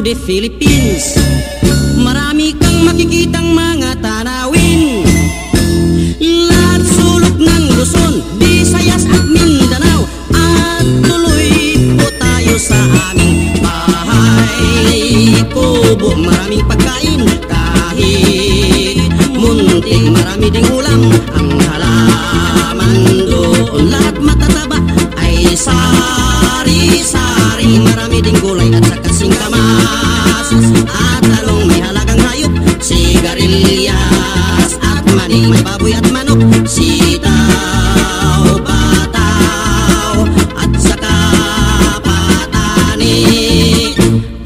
the Philippines. Marami kang makikitang mga tanawin, lahat sulok ng Luzon, Visayas at Mindanao. At tuloy po tayo sa aming bahay kubo. Maraming pagkain kahit muntik, marami ding ulam. Ang halaman doon lahat matataba ay sari-sari. Marami ding gulay at saka singkamas at talong may halagang hayop, sigarilyas at maning, may baboy at manok, sitaw, bataw at saka patani.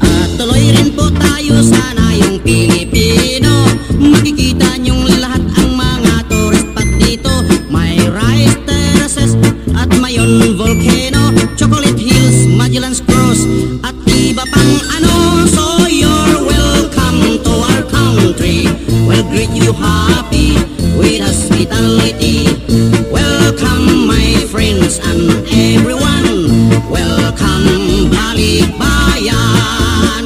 At tuloy rin po tayo sana yung Pilipino. Makikita niyong lahat ang mga tourist spot dito. May rice terraces at mayon volcano, Chocolate Hills, Magellan's Cross at iba pang ano. So you're welcome to our country. We'll greet you happy with hospitality. Welcome my friends and everyone. Welcome Balikbayan.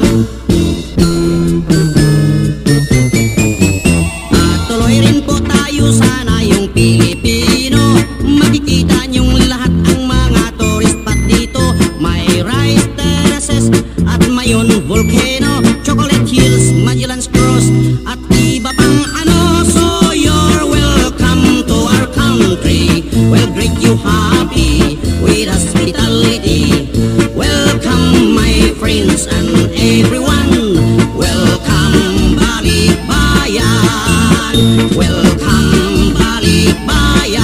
At tuloy rin po tayo sana yung Pilipino. Makikita niyong lahat ang mga tourist spot dito. May rice terraces at mayon volcano, Chocolate Hills, Magellan's Cross at iba pang ano. So you're welcome to our country. We'll greet you happy with hospitality. Welcome my friends and everyone. Welcome Balikbayan. Welcome Balikbayan.